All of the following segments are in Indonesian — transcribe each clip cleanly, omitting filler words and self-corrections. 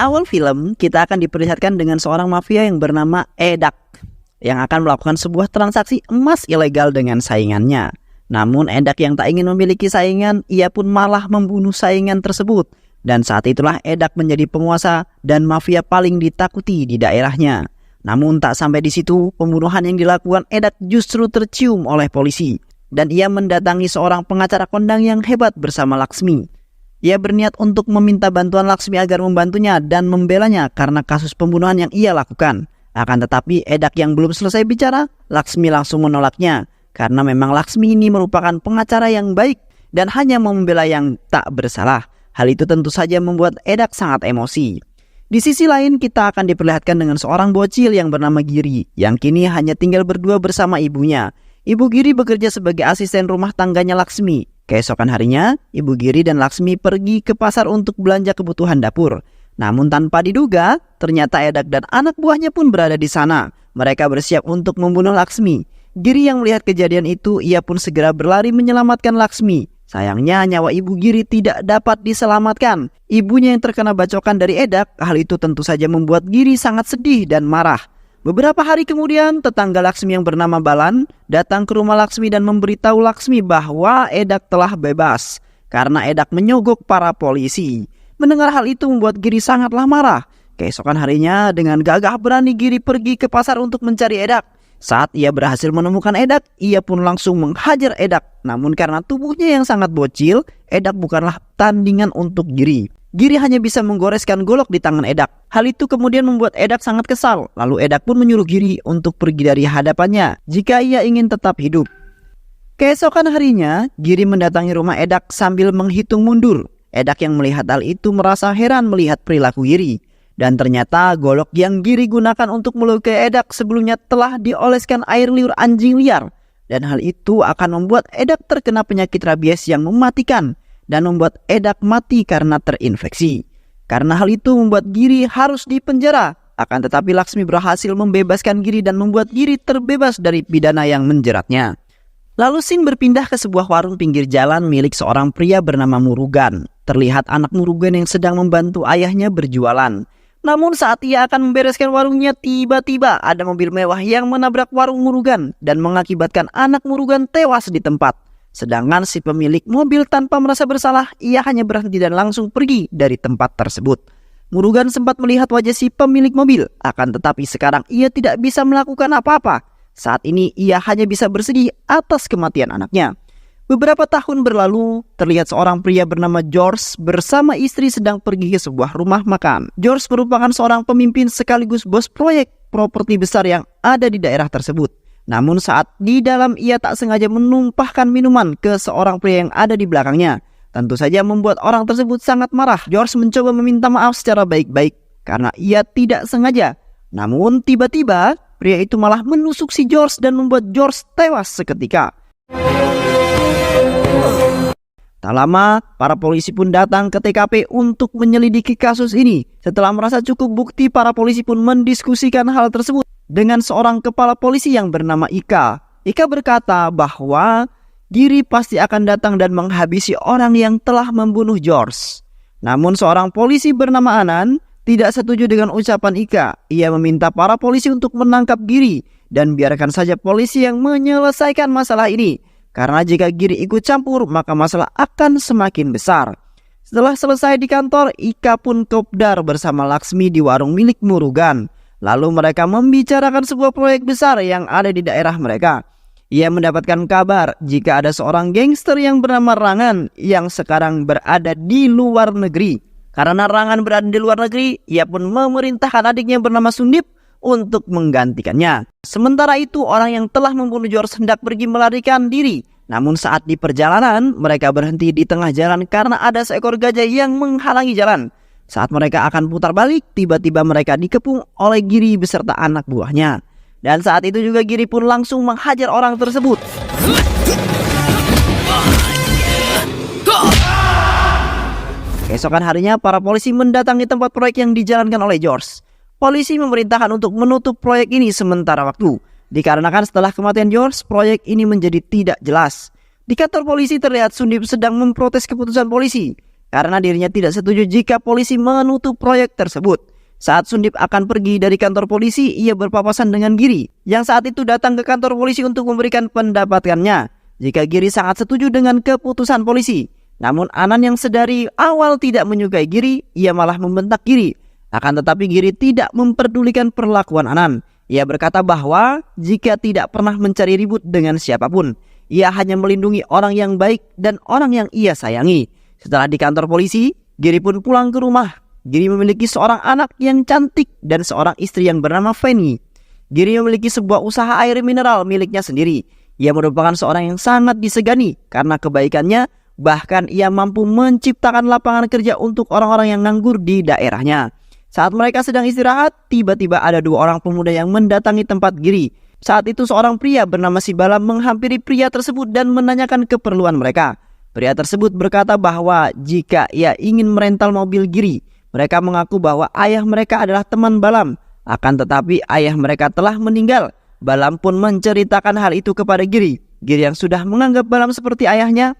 awal film, kita akan diperlihatkan dengan seorang mafia yang bernama Edak yang akan melakukan sebuah transaksi emas ilegal dengan saingannya. Namun Edak yang tak ingin memiliki saingan, ia pun malah membunuh saingan tersebut. Dan saat itulah Edak menjadi penguasa dan mafia paling ditakuti di daerahnya. Namun tak sampai di situ, pembunuhan yang dilakukan Edak justru tercium oleh polisi. Dan ia mendatangi seorang pengacara kondang yang hebat bersama Laksmi. Ia berniat untuk meminta bantuan Laksmi agar membantunya dan membelanya karena kasus pembunuhan yang ia lakukan. Akan tetapi Edak yang belum selesai bicara, Laksmi langsung menolaknya. Karena memang Laksmi ini merupakan pengacara yang baik dan hanya membela yang tak bersalah. Hal itu tentu saja membuat Edak sangat emosi. Di sisi lain kita akan diperlihatkan dengan seorang bocil yang bernama Giri yang kini hanya tinggal berdua bersama ibunya. Ibu Giri bekerja sebagai asisten rumah tangganya Laksmi. Keesokan harinya, Ibu Giri dan Laksmi pergi ke pasar untuk belanja kebutuhan dapur. Namun tanpa diduga, ternyata Edak dan anak buahnya pun berada di sana. Mereka bersiap untuk membunuh Laksmi. Giri yang melihat kejadian itu, ia pun segera berlari menyelamatkan Laksmi. Sayangnya nyawa Ibu Giri tidak dapat diselamatkan. Ibunya yang terkena bacokan dari Edak, hal itu tentu saja membuat Giri sangat sedih dan marah. Beberapa hari kemudian, tetangga Laksmi yang bernama Balan datang ke rumah Laksmi dan memberitahu Laksmi bahwa Edak telah bebas karena Edak menyogok para polisi. Mendengar hal itu membuat Giri sangatlah marah. Keesokan harinya, dengan gagah berani Giri pergi ke pasar untuk mencari Edak. Saat ia berhasil menemukan Edak, ia pun langsung menghajar Edak. Namun karena tubuhnya yang sangat bocil, Edak bukanlah tandingan untuk Giri. Giri hanya bisa menggoreskan golok di tangan Edak. Hal itu kemudian membuat Edak sangat kesal. Lalu Edak pun menyuruh Giri untuk pergi dari hadapannya jika ia ingin tetap hidup. Keesokan harinya, Giri mendatangi rumah Edak sambil menghitung mundur. Edak yang melihat hal itu merasa heran melihat perilaku Giri. Dan ternyata golok yang Giri gunakan untuk melukai Edak sebelumnya telah dioleskan air liur anjing liar. Dan hal itu akan membuat Edak terkena penyakit rabies yang mematikan. Dan membuat Edak mati karena terinfeksi. Karena hal itu membuat Giri harus dipenjara. Akan tetapi Laksmi berhasil membebaskan Giri dan membuat Giri terbebas dari pidana yang menjeratnya. Lalu scene berpindah ke sebuah warung pinggir jalan milik seorang pria bernama Murugan. Terlihat anak Murugan yang sedang membantu ayahnya berjualan. Namun saat ia akan membereskan warungnya, tiba-tiba ada mobil mewah yang menabrak warung Murugan dan mengakibatkan anak Murugan tewas di tempat. Sedangkan si pemilik mobil tanpa merasa bersalah, ia hanya berhenti dan langsung pergi dari tempat tersebut. Murugan sempat melihat wajah si pemilik mobil, akan tetapi sekarang ia tidak bisa melakukan apa-apa. Saat ini ia hanya bisa bersedih atas kematian anaknya. Beberapa tahun berlalu, terlihat seorang pria bernama George bersama istri sedang pergi ke sebuah rumah makan. George merupakan seorang pemimpin sekaligus bos proyek properti besar yang ada di daerah tersebut. Namun saat di dalam ia tak sengaja menumpahkan minuman ke seorang pria yang ada di belakangnya. Tentu saja membuat orang tersebut sangat marah. George mencoba meminta maaf secara baik-baik karena ia tidak sengaja. Namun tiba-tiba pria itu malah menusuk si George dan membuat George tewas seketika. Tak lama, para polisi pun datang ke TKP untuk menyelidiki kasus ini. Setelah merasa cukup bukti, para polisi pun mendiskusikan hal tersebut dengan seorang kepala polisi yang bernama Ika. Ika berkata bahwa Giri pasti akan datang dan menghabisi orang yang telah membunuh George. Namun seorang polisi bernama Anan tidak setuju dengan ucapan Ika. Ia meminta para polisi untuk menangkap Giri dan biarkan saja polisi yang menyelesaikan masalah ini. Karena jika Giri ikut campur, maka masalah akan semakin besar. Setelah selesai di kantor, Ika pun kopdar bersama Laksmi di warung milik Murugan. Lalu mereka membicarakan sebuah proyek besar yang ada di daerah mereka. Ia mendapatkan kabar jika ada seorang gangster yang bernama Rangan yang sekarang berada di luar negeri. Karena Rangan berada di luar negeri, ia pun memerintahkan adiknya bernama Sundip untuk menggantikannya. Sementara itu, orang yang telah membunuh George hendak pergi melarikan diri. Namun saat di perjalanan, mereka berhenti di tengah jalan karena ada seekor gajah yang menghalangi jalan. Saat mereka akan putar balik, tiba-tiba mereka dikepung oleh Giri beserta anak buahnya. Dan saat itu juga Giri pun langsung menghajar orang tersebut. Keesokan harinya, para polisi mendatangi tempat proyek yang dijalankan oleh George. Polisi memerintahkan untuk menutup proyek ini sementara waktu. Dikarenakan setelah kematian George, proyek ini menjadi tidak jelas. Di kantor polisi terlihat Sundip sedang memprotes keputusan polisi. karena dirinya tidak setuju jika polisi menutup proyek tersebut. Saat Sundip akan pergi dari kantor polisi, ia berpapasan dengan Giri yang saat itu datang ke kantor polisi untuk memberikan pendapatnya. Jika Giri sangat setuju dengan keputusan polisi, namun Anan yang sedari awal tidak menyukai Giri, ia malah membentak Giri. Akan tetapi Giri tidak memperdulikan perlakuan Anan. Ia berkata bahwa jika tidak pernah mencari ribut dengan siapapun, ia hanya melindungi orang yang baik dan orang yang ia sayangi. Setelah di kantor polisi, Giri pun pulang ke rumah. Giri memiliki seorang anak yang cantik dan seorang istri yang bernama Feni. Giri memiliki sebuah usaha air mineral miliknya sendiri. Ia merupakan seorang yang sangat disegani karena kebaikannya, bahkan ia mampu menciptakan lapangan kerja untuk orang-orang yang nganggur di daerahnya. Saat mereka sedang istirahat, tiba-tiba ada dua orang pemuda yang mendatangi tempat Giri. Saat itu seorang pria bernama Sibala menghampiri pria tersebut dan menanyakan keperluan mereka. Pria tersebut berkata bahwa jika ia ingin merental mobil Giri, mereka mengaku bahwa ayah mereka adalah teman Balam. Akan tetapi ayah mereka telah meninggal. Balam pun menceritakan hal itu kepada Giri. Giri yang sudah menganggap Balam seperti ayahnya,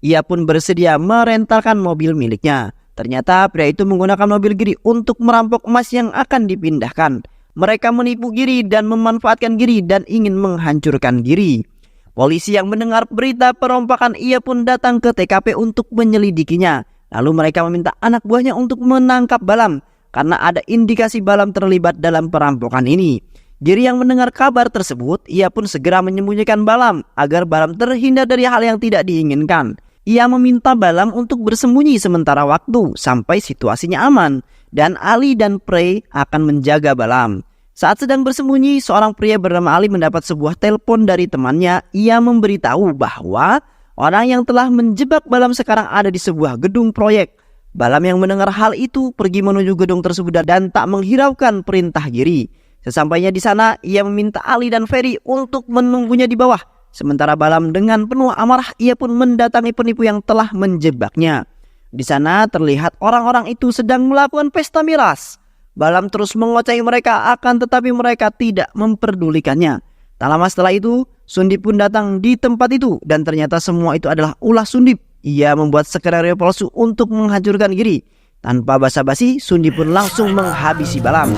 ia pun bersedia merentalkan mobil miliknya. Ternyata pria itu menggunakan mobil Giri untuk merampok emas yang akan dipindahkan. Mereka menipu Giri dan memanfaatkan Giri dan ingin menghancurkan Giri. Polisi yang mendengar berita perompakan ia pun datang ke TKP untuk menyelidikinya. Lalu mereka meminta anak buahnya untuk menangkap Balam karena ada indikasi Balam terlibat dalam perampokan ini. Giri yang mendengar kabar tersebut, ia pun segera menyembunyikan Balam agar Balam terhindar dari hal yang tidak diinginkan. Ia meminta Balam untuk bersembunyi sementara waktu sampai situasinya aman dan Ali dan Prey akan menjaga Balam. Saat sedang bersembunyi, seorang pria bernama Ali mendapat sebuah telepon dari temannya. Ia memberitahu bahwa orang yang telah menjebak Balam sekarang ada di sebuah gedung proyek. Balam yang mendengar hal itu pergi menuju gedung tersebut dan tak menghiraukan perintah Giri. Sesampainya di sana, ia meminta Ali dan Ferry untuk menunggunya di bawah. Sementara Balam dengan penuh amarah, ia pun mendatangi penipu yang telah menjebaknya. Di sana terlihat orang-orang itu sedang melakukan pesta miras. Balam terus mengocahi mereka, akan tetapi mereka tidak memperdulikannya. Tak lama setelah itu, Sundip pun datang di tempat itu dan ternyata semua itu adalah ulah Sundip. Ia membuat skenario palsu untuk menghancurkan Giri. Tanpa basa-basi, Sundip pun langsung menghabisi Balam.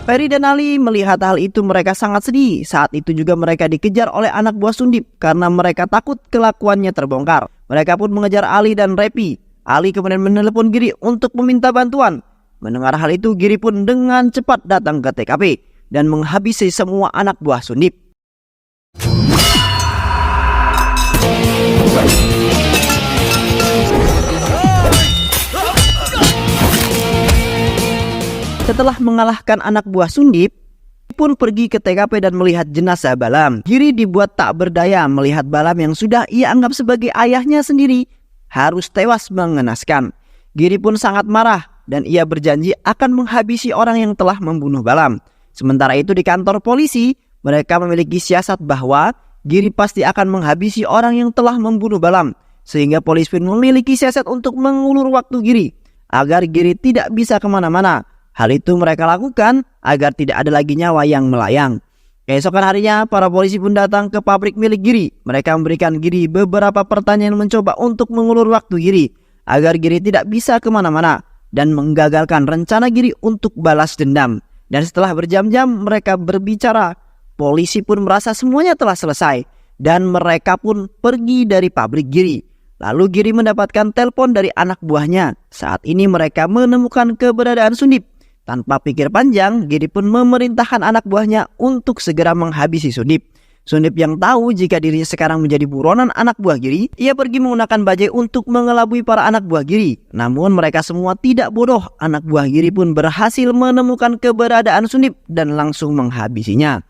Ferry dan Ali melihat hal itu mereka sangat sedih. Saat itu juga mereka dikejar oleh anak buah Sundip karena mereka takut kelakuannya terbongkar. Mereka pun mengejar Ali dan Repi. Ali kemudian menelepon Giri untuk meminta bantuan. Mendengar hal itu, Giri pun dengan cepat datang ke TKP dan menghabisi semua anak buah Sundip. Setelah mengalahkan anak buah Sundip, pun pergi ke TKP dan melihat jenazah Balam. Giri dibuat tak berdaya melihat Balam yang sudah ia anggap sebagai ayahnya sendiri harus tewas mengenaskan. Giri pun sangat marah dan ia berjanji akan menghabisi orang yang telah membunuh Balam. Sementara itu di kantor polisi, mereka memiliki siasat bahwa Giri pasti akan menghabisi orang yang telah membunuh Balam. Sehingga polisi pun memiliki siasat untuk mengulur waktu Giri agar Giri tidak bisa kemana-mana. Hal itu mereka lakukan agar tidak ada lagi nyawa yang melayang. Keesokan harinya, para polisi pun datang ke pabrik milik Giri. Mereka memberikan Giri beberapa pertanyaan mencoba untuk mengulur waktu Giri agar Giri tidak bisa kemana-mana dan menggagalkan rencana Giri untuk balas dendam. Dan setelah berjam-jam mereka berbicara, polisi pun merasa semuanya telah selesai dan mereka pun pergi dari pabrik Giri. Lalu Giri mendapatkan telepon dari anak buahnya. Saat ini mereka menemukan keberadaan Sundip. Tanpa pikir panjang, Giri pun memerintahkan anak buahnya untuk segera menghabisi Sundip. Sundip yang tahu jika dirinya sekarang menjadi buronan anak buah Giri, ia pergi menggunakan bajai untuk mengelabui para anak buah Giri. Namun mereka semua tidak bodoh. Anak buah Giri pun berhasil menemukan keberadaan Sundip dan langsung menghabisinya.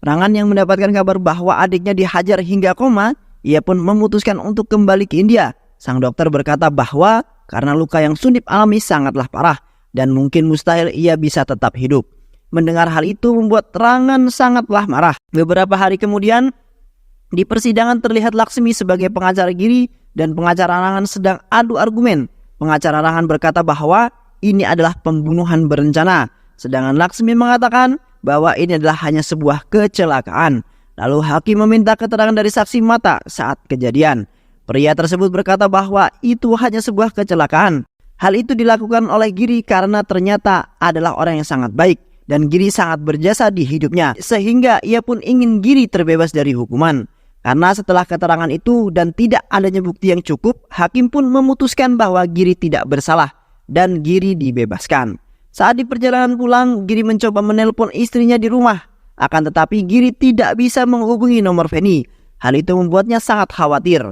Rangan yang mendapatkan kabar bahwa adiknya dihajar hingga koma, ia pun memutuskan untuk kembali ke India. Sang dokter berkata bahwa karena luka yang Sundip alami sangatlah parah dan mungkin mustahil ia bisa tetap hidup. Mendengar hal itu membuat Rangan sangatlah marah. Beberapa hari kemudian, di persidangan terlihat Laksmi sebagai pengacara Giri dan pengacara Rangan sedang adu argumen. Pengacara Rangan berkata bahwa ini adalah pembunuhan berencana, sedangkan Laksmi mengatakan bahwa ini adalah hanya sebuah kecelakaan. Lalu hakim meminta keterangan dari saksi mata saat kejadian. Pria tersebut berkata bahwa itu hanya sebuah kecelakaan. Hal itu dilakukan oleh Giri karena ternyata adalah orang yang sangat baik dan Giri sangat berjasa di hidupnya, sehingga ia pun ingin Giri terbebas dari hukuman. Karena setelah keterangan itu dan tidak adanya bukti yang cukup, hakim pun memutuskan bahwa Giri tidak bersalah dan Giri dibebaskan. Saat di perjalanan pulang, Giri mencoba menelpon istrinya di rumah. Akan tetapi Giri tidak bisa menghubungi nomor Feni. Hal itu membuatnya sangat khawatir.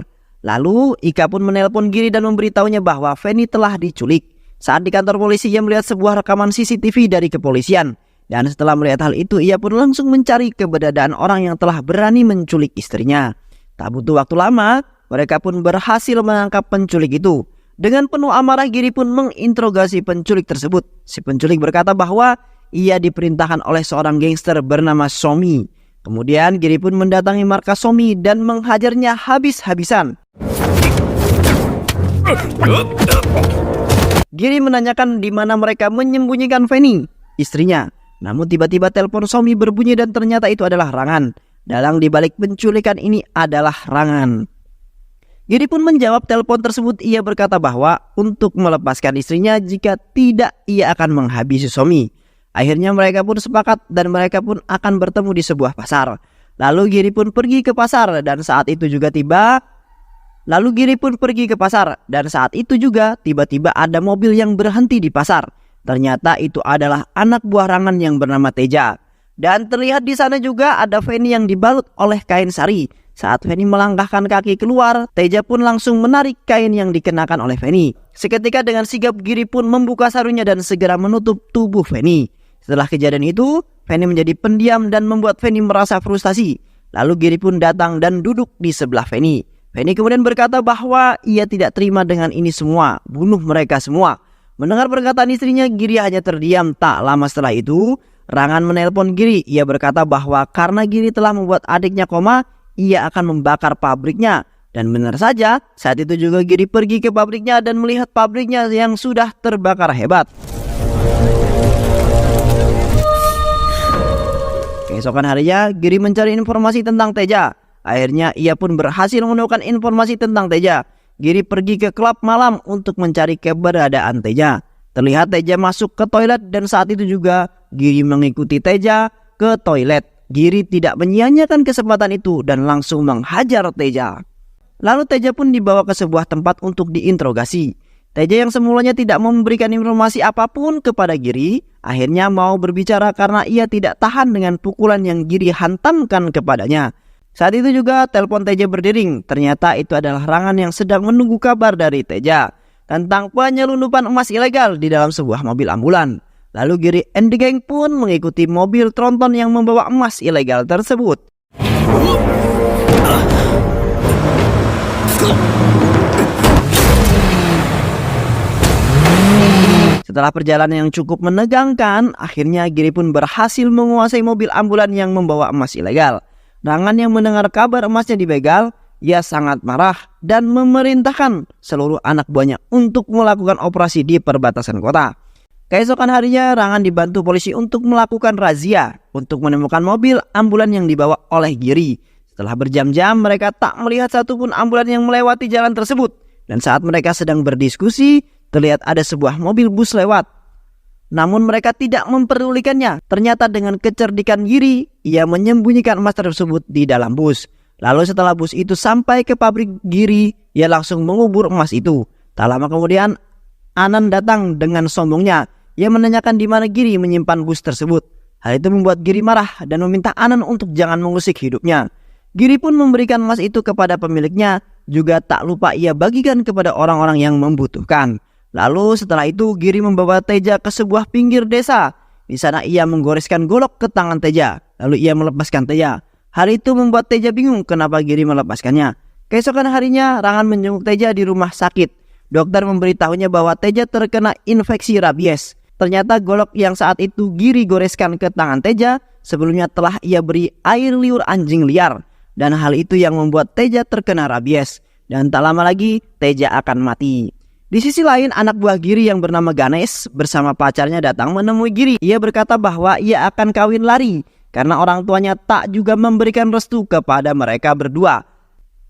Lalu Ika pun menelpon Giri dan memberitahunya bahwa Feni telah diculik. Saat di kantor polisi, ia melihat sebuah rekaman CCTV dari kepolisian. Dan setelah melihat hal itu, ia pun langsung mencari keberadaan orang yang telah berani menculik istrinya. Tak butuh waktu lama, mereka pun berhasil menangkap penculik itu. Dengan penuh amarah, Giri pun menginterogasi penculik tersebut. Si penculik berkata bahwa ia diperintahkan oleh seorang gangster bernama Somi. Kemudian Giri pun mendatangi markas Somi dan menghajarnya habis-habisan. Giri menanyakan di mana mereka menyembunyikan Feni, istrinya. Namun tiba-tiba telepon Somi berbunyi dan ternyata itu adalah Rangan. Dalang dibalik penculikan ini adalah Rangan. Giri pun menjawab telepon tersebut. Ia berkata bahwa untuk melepaskan istrinya, jika tidak ia akan menghabisi Somi. Akhirnya mereka pun sepakat dan mereka pun akan bertemu di sebuah pasar. Lalu Giri pun pergi ke pasar dan saat itu juga tiba-tiba ada mobil yang berhenti di pasar. Ternyata itu adalah anak buah Rangan yang bernama Teja. Dan terlihat di sana juga ada Feni yang dibalut oleh kain sari. Saat Feni melangkahkan kaki keluar, Teja pun langsung menarik kain yang dikenakan oleh Feni. Seketika dengan sigap Giri pun membuka sarungnya dan segera menutup tubuh Feni. Setelah kejadian itu, Feni menjadi pendiam dan membuat Feni merasa frustasi. Lalu Giri pun datang dan duduk di sebelah Feni. Feni kemudian berkata bahwa ia tidak terima dengan ini semua, bunuh mereka semua. Mendengar perkataan istrinya, Giri hanya terdiam. Tak lama setelah itu, Rangan menelpon Giri. Ia berkata bahwa karena Giri telah membuat adiknya koma, ia akan membakar pabriknya. Dan benar saja, saat itu juga Giri pergi ke pabriknya dan melihat pabriknya yang sudah terbakar hebat. Keesokan harinya, Giri mencari informasi tentang Teja. Akhirnya ia pun berhasil menemukan informasi tentang Teja. Giri pergi ke klub malam untuk mencari keberadaan Teja. Terlihat Teja masuk ke toilet dan saat itu juga Giri mengikuti Teja ke toilet. Giri tidak menyia-nyiakan kesempatan itu dan langsung menghajar Teja. Lalu Teja pun dibawa ke sebuah tempat untuk diinterogasi. Teja yang semulanya tidak memberikan informasi apapun kepada Giri, akhirnya mau berbicara karena ia tidak tahan dengan pukulan yang Giri hantamkan kepadanya. Saat itu juga telepon Teja berdering. Ternyata itu adalah Rangan yang sedang menunggu kabar dari Teja tentang penyelundupan emas ilegal di dalam sebuah mobil ambulan. Lalu Giri and the gang pun mengikuti mobil tronton yang membawa emas ilegal tersebut. Setelah perjalanan yang cukup menegangkan, akhirnya Giri pun berhasil menguasai mobil ambulan yang membawa emas ilegal. Rangan yang mendengar kabar emasnya dibegal, ia sangat marah dan memerintahkan seluruh anak buahnya untuk melakukan operasi di perbatasan kota. Keesokan harinya, Rangan dibantu polisi untuk melakukan razia untuk menemukan mobil ambulan yang dibawa oleh Giri. Setelah berjam-jam, mereka tak melihat satupun ambulan yang melewati jalan tersebut. Dan saat mereka sedang berdiskusi, terlihat ada sebuah mobil bus lewat. Namun mereka tidak memperdulikannya. Ternyata dengan kecerdikan Giri, ia menyembunyikan emas tersebut di dalam bus. Lalu setelah bus itu sampai ke pabrik Giri, ia langsung mengubur emas itu. Tak lama kemudian, Anan datang dengan sombongnya. Ia menanyakan di mana Giri menyimpan bus tersebut. Hal itu membuat Giri marah dan meminta Anan untuk jangan mengusik hidupnya. Giri pun memberikan emas itu kepada pemiliknya. Juga tak lupa ia bagikan kepada orang-orang yang membutuhkan. Lalu setelah itu Giri membawa Teja ke sebuah pinggir desa. Di sana ia menggoreskan golok ke tangan Teja. Lalu ia melepaskan Teja. Hal itu membuat Teja bingung kenapa Giri melepaskannya. Keesokan harinya Rangan menjenguk Teja di rumah sakit. Dokter memberitahunya bahwa Teja terkena infeksi rabies. Ternyata golok yang saat itu Giri goreskan ke tangan Teja sebelumnya telah ia beri air liur anjing liar. Dan hal itu yang membuat Teja terkena rabies. Dan tak lama lagi Teja akan mati. Di sisi lain, anak buah Giri yang bernama Ganesh bersama pacarnya datang menemui Giri. Ia berkata bahwa ia akan kawin lari karena orang tuanya tak juga memberikan restu kepada mereka berdua.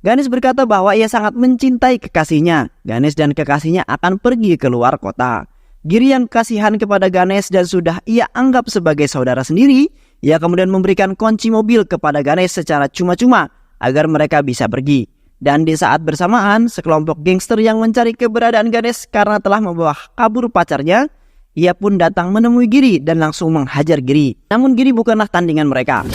Ganesh berkata bahwa ia sangat mencintai kekasihnya. Ganesh dan kekasihnya akan pergi ke luar kota. Giri yang kasihan kepada Ganesh dan sudah ia anggap sebagai saudara sendiri, ia kemudian memberikan kunci mobil kepada Ganesh secara cuma-cuma agar mereka bisa pergi. Dan di saat bersamaan, sekelompok gangster yang mencari keberadaan Ganesh karena telah membawa kabur pacarnya, ia pun datang menemui Giri dan langsung menghajar Giri. Namun Giri bukanlah tandingan mereka.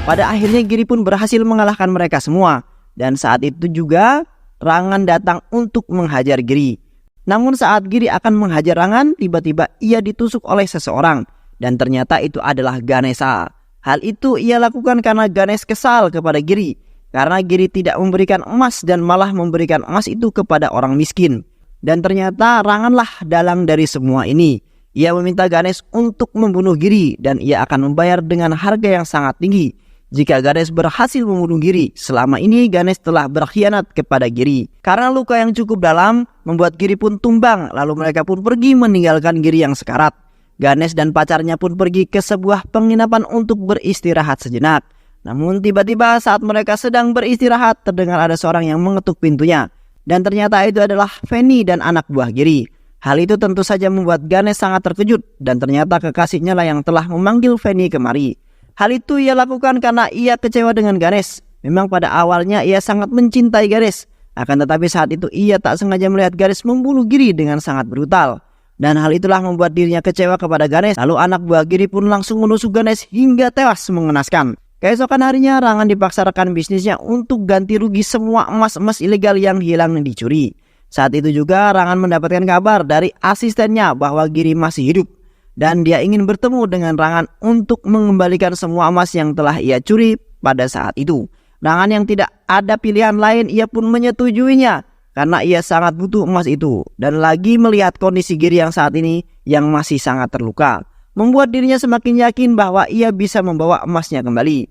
Pada akhirnya Giri pun berhasil mengalahkan mereka semua. Dan saat itu juga Rangan datang untuk menghajar Giri. Namun saat Giri akan menghajar Rangan, tiba-tiba ia ditusuk oleh seseorang. Dan ternyata itu adalah Ganesha. Hal itu ia lakukan karena Ganesh kesal kepada Giri. Karena Giri tidak memberikan emas dan malah memberikan emas itu kepada orang miskin. Dan ternyata Ranganlah dalang dari semua ini. Ia meminta Ganesh untuk membunuh Giri dan ia akan membayar dengan harga yang sangat tinggi. Jika Ganesh berhasil membunuh Giri, selama ini Ganesh telah berkhianat kepada Giri. Karena luka yang cukup dalam, membuat Giri pun tumbang, lalu mereka pun pergi meninggalkan Giri yang sekarat. Ganesh dan pacarnya pun pergi ke sebuah penginapan untuk beristirahat sejenak. Namun tiba-tiba saat mereka sedang beristirahat, terdengar ada seorang yang mengetuk pintunya. Dan ternyata itu adalah Feni dan anak buah Giri. Hal itu tentu saja membuat Ganesh sangat terkejut, dan ternyata kekasihnya lah yang telah memanggil Feni kemari. Hal itu ia lakukan karena ia kecewa dengan Ganesh. Memang pada awalnya ia sangat mencintai Ganesh. Akan tetapi saat itu ia tak sengaja melihat Ganesh membunuh Giri dengan sangat brutal. Dan hal itulah membuat dirinya kecewa kepada Ganesh. Lalu anak buah Giri pun langsung menusuk Ganesh hingga tewas mengenaskan. Keesokan harinya Rangan dipaksa rekan bisnisnya untuk ganti rugi semua emas-emas ilegal yang hilang dan dicuri. Saat itu juga Rangan mendapatkan kabar dari asistennya bahwa Giri masih hidup. Dan dia ingin bertemu dengan Rangan untuk mengembalikan semua emas yang telah ia curi pada saat itu. Rangan yang tidak ada pilihan lain, ia pun menyetujuinya karena ia sangat butuh emas itu. Dan lagi melihat kondisi Giri yang saat ini yang masih sangat terluka, membuat dirinya semakin yakin bahwa ia bisa membawa emasnya kembali.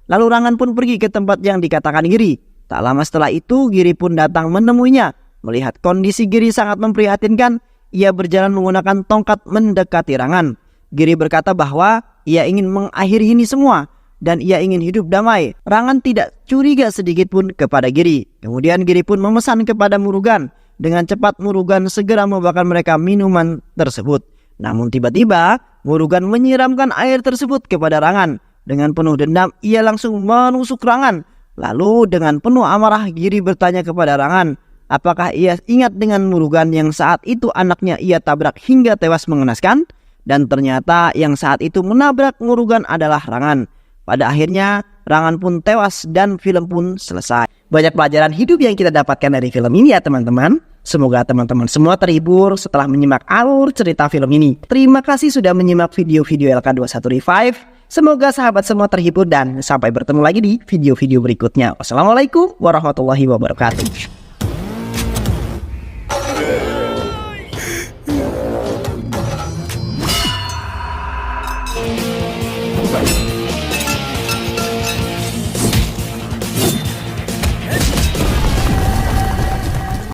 Lalu Rangan pun pergi ke tempat yang dikatakan Giri. Tak lama setelah itu Giri pun datang menemuinya. Melihat kondisi Giri sangat memprihatinkan, ia berjalan menggunakan tongkat mendekati Rangan. Giri berkata bahwa ia ingin mengakhiri ini semua dan ia ingin hidup damai. Rangan tidak curiga sedikit pun kepada Giri. Kemudian Giri pun memesan kepada Murugan. Dengan cepat Murugan segera membawakan mereka minuman tersebut. Namun tiba-tiba Murugan menyiramkan air tersebut kepada Rangan. Dengan penuh dendam ia langsung menusuk Rangan. Lalu dengan penuh amarah Giri bertanya kepada Rangan, apakah ia ingat dengan Murugan yang saat itu anaknya ia tabrak hingga tewas mengenaskan? Dan ternyata yang saat itu menabrak Murugan adalah Rangan. Pada akhirnya Rangan pun tewas dan film pun selesai. Banyak pelajaran hidup yang kita dapatkan dari film ini ya teman-teman. Semoga teman-teman semua terhibur setelah menyimak alur cerita film ini. Terima kasih sudah menyimak video-video LK21 Revive. Semoga sahabat semua terhibur dan sampai bertemu lagi di video-video berikutnya. Wassalamualaikum warahmatullahi wabarakatuh.